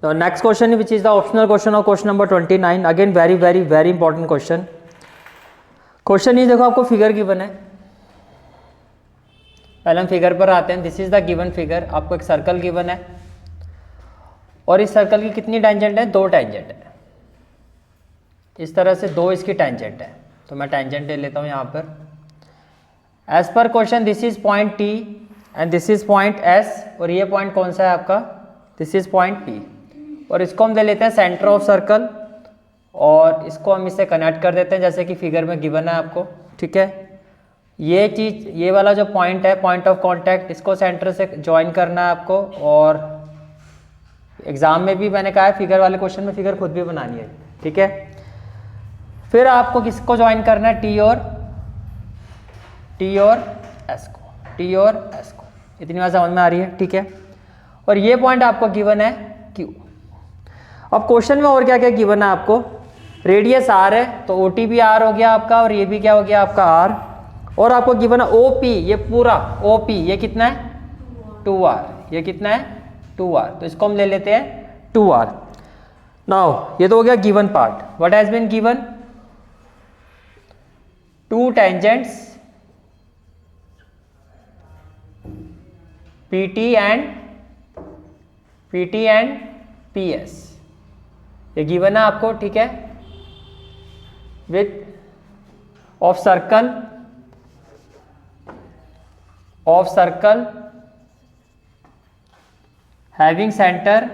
The next question, which is the optional question of question number 29, again very important question. Question ये देखो, आपको figure given है, पहले हम फिगर पर आते हैं. This is the given figure. आपको एक सर्कल गिवन है और इस सर्कल की कितनी टेंजेंट है? 2 टेंजेंट है. इस तरह से 2 इसकी टेंजेंट है. तो मैं टेंजेंट ले लेता हूँ यहाँ पर. As per question this is point T and this is point S, और ये पॉइंट कौन सा है आपका? This is point P. और इसको हम ले लेते हैं सेंटर ऑफ सर्कल और इसको हम इससे कनेक्ट कर देते हैं जैसे कि फिगर में गिवन है आपको. ठीक है, ये चीज़, ये वाला जो पॉइंट है, पॉइंट ऑफ कांटेक्ट, इसको सेंटर से ज्वाइन करना है आपको. और एग्जाम में भी मैंने कहा है, फिगर वाले क्वेश्चन में फिगर खुद भी बनानी है. ठीक है, फिर आपको किसको ज्वाइन करना है? टी और एस को. टी और एस को. इतनी बात समझ में आ रही है? ठीक है, और ये पॉइंट आपको गिवन है क्यू. अब क्वेश्चन में और क्या क्या गिवन है आपको? रेडियस आर है, तो ओ टी भी आर हो गया आपका, और ये भी क्या हो गया आपका? आर. और आपको गिवन है ओ पी, ये पूरा ओ पी, ये कितना है? 2r. ये कितना है? 2r. तो इसको हम ले लेते हैं 2r. नाउ ये तो हो गया given part. What has been given? 2 tangents PT and PS, ये गिवन है आपको. ठीक है, with of circle having centre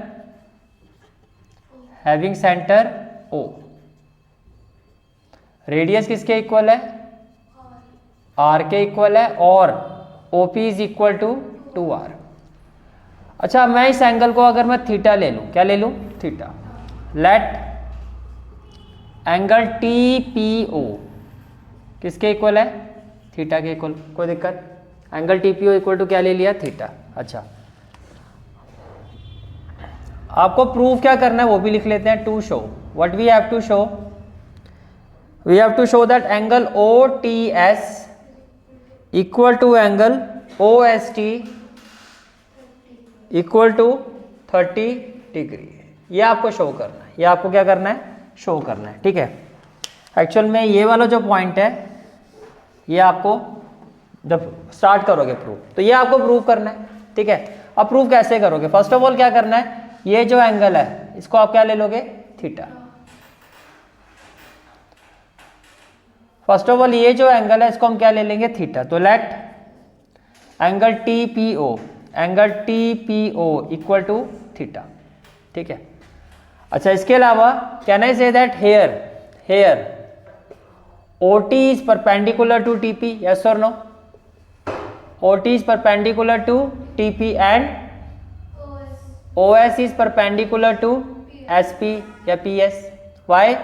O. Radius किसके इक्वल है? R के इक्वल है, और OP is equal to 2r. अच्छा, मैं इस एंगल को अगर मैं थीटा ले लूं, क्या ले लूं? थीटा. लेट एंगल TPO किसके इक्वल है? थीटा के इक्वल. कोई दिक्कत? एंगल TPO इक्वल टू क्या ले लिया? थीटा. अच्छा, आपको प्रूव क्या करना है वो भी लिख लेते हैं. To show, what we have to show? We have to show that angle OTS equal to angle OST equal to 30 degree. ये आपको शो करना है. ये आपको क्या करना है? शो करना है. ठीक है, एक्चुअल में ये वाला जो पॉइंट है, ये आपको जब स्टार्ट करोगे प्रूव, तो ये आपको प्रूव करना है. ठीक है, अब प्रूव कैसे करोगे? फर्स्ट ऑफ ऑल क्या करना है? ये जो एंगल है, इसको आप क्या ले लोगे? थीटा. फर्स्ट ऑफ ऑल ये जो एंगल है, इसको हम क्या ले लेंगे? थीटा. तो let angle TPO equal to theta. ठीक है, अच्छा, इसके अलावा can I say that here OT is perpendicular to TP? Yes और no? OT is perpendicular to TP and OS is perpendicular to SP या PS. Why?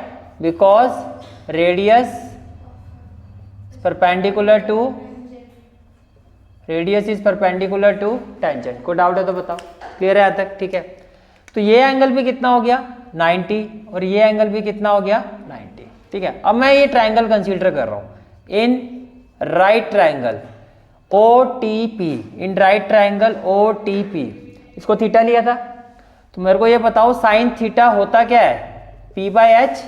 Because radius is perpendicular to tangent. कोई doubt है तो बताओ. Clear है यहाँ तक? ठीक है, तो ये एंगल भी कितना हो गया? 90, और ये एंगल भी कितना हो गया? 90. ठीक है, अब मैं ये ट्राइंगल कंसीडर कर रहा हूं in right triangle OTP. In right triangle OTP, इसको थीटा लिया था. तो मेरे को ये बताओ, साइन थीटा होता क्या है? P/H.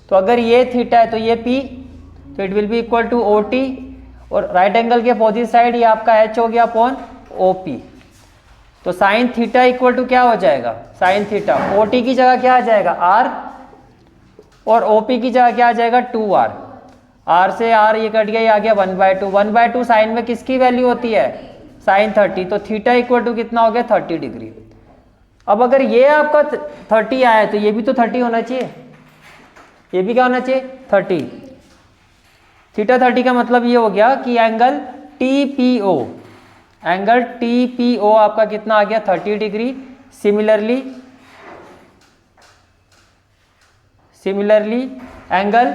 तो अगर ये थीटा है तो ये P, तो it will be equal to OT, और राइट एंगल के अपोजिट साइड ये आपका H हो गया अपॉन OP. तो साइन थीटा इक्वल टू क्या हो जाएगा? साइन थीटा OT की जगह क्या आ जाएगा? R, और OP की जगह क्या आ जाएगा? 2R. R से R ये कट गया, ये आ गया 1/2. 1/2 साइन में किसकी वैल्यू होती है? साइन 30. तो थीटा इक्वल टू कितना हो गया? 30 डिग्री. अब अगर ये आपका 30 आया तो ये भी तो 30 होना चाहिए. ये भी क्या होना चाहिए? 30. थीटा 30 का मतलब ये हो गया कि एंगल TPO आपका कितना आ गया? 30 डिग्री. सिमिलरली एंगल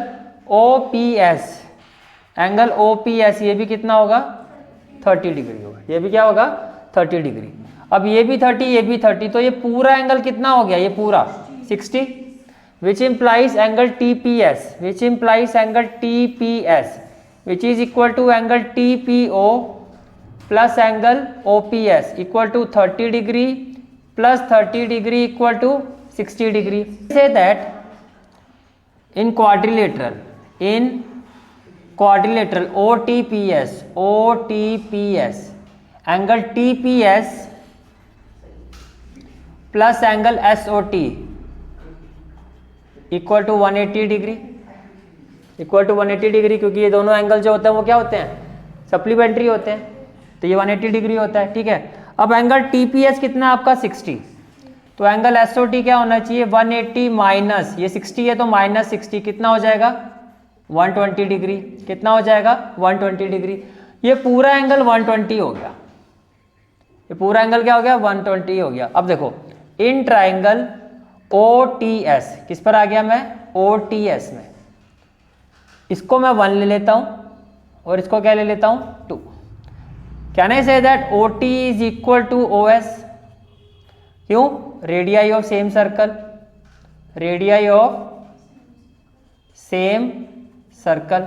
OPS ये भी कितना होगा? 30 डिग्री होगा. ये भी क्या होगा? 30 डिग्री. अब ये भी 30, ये भी 30, तो ये पूरा एंगल कितना हो गया? ये पूरा 60. which implies angle TPS, which is equal to angle TPO plus angle OPS equal to 30 degree plus 30 degree equal to 60 degree. Say that in quadrilateral OTPS angle TPS plus angle SOT equal to 180 degree, क्योंकि ये दोनों angle जो होते हैं वो क्या होते हैं, सप्लीमेंट्री होते हैं, तो ये 180 डिग्री होता है, ठीक है। अब एंगल TPS कितना आपका 60, तो एंगल SOT क्या होना चाहिए 180 माइनस, ये 60 है तो माइनस 60 कितना हो जाएगा 120 डिग्री, कितना हो जाएगा 120 डिग्री। ये पूरा एंगल 120 हो गया, ये पूरा एंगल क्या हो गया 120 हो गया। अब देखो इन ट्राइंगल OTS, किस पर आ गया मैं OTS में, इसको मैं 1 ले लेता हूं और इसको क्या ले लेता हूं 2। Can I say that OT is equal to OS, क्यों, रेडियाई ऑफ सेम सर्कल,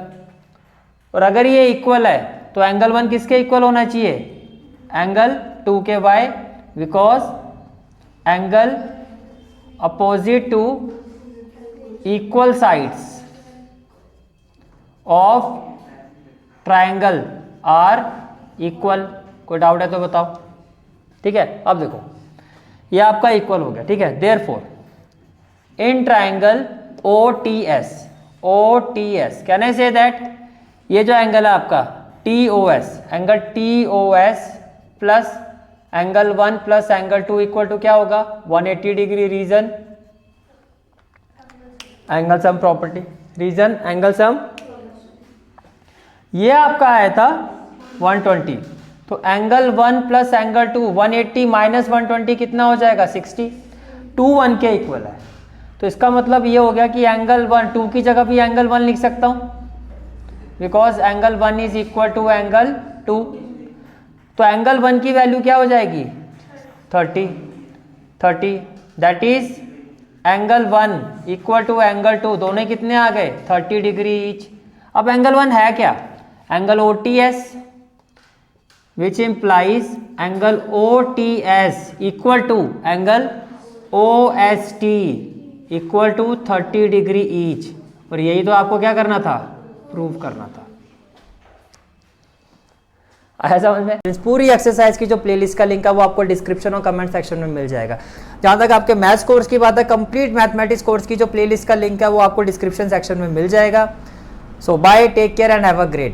और अगर ये इक्वल है तो एंगल 1 किसके इक्वल होना चाहिए, एंगल 2 के, why, because angle opposite to equal sides of triangle are equal. कोई डाउट है तो बताओ, ठीक है। अब देखो ये आपका इक्वल हो गया, ठीक है। Therefore in triangle OTS can I say that ये जो एंगल है आपका angle TOS plus angle 1 plus angle 2 equal to क्या होगा 180 degree, reason angle sum property, reason angle sum. ये आपका आया था 120, तो एंगल 1 प्लस एंगल 2 180 माइनस 120 कितना हो जाएगा 60, 2 1 के इक्वल है। तो इसका मतलब ये हो गया कि एंगल 1 2 की जगह भी एंगल 1 लिख सकता हूं, because angle 1 is equal to angle 2। तो एंगल 1 की वैल्यू क्या हो जाएगी 30, that is angle 1 equal to angle 2, दोनों कितने आ गए 30 डिग्री ईच। अब एंगल 1 है क्या, angle OTS, which implies angle OTS equal to angle OST equal to 30 degree each, और यही तो आपको क्या करना था, प्रूव करना था। आया समझ में। इस पूरी एक्सरसाइज की जो प्लेलिस्ट का लिंक है वो आपको डिस्क्रिप्शन और कमेंट सेक्शन में मिल जाएगा। जहां तक आपके मैथ्स कोर्स की बात है, कंप्लीट मैथमेटिक्स कोर्स की जो प्लेलिस्ट का लिंक है वो आपको डिस्क्रिप्शन सेक्शन में मिल जाएगा। So bye, take care and have a great.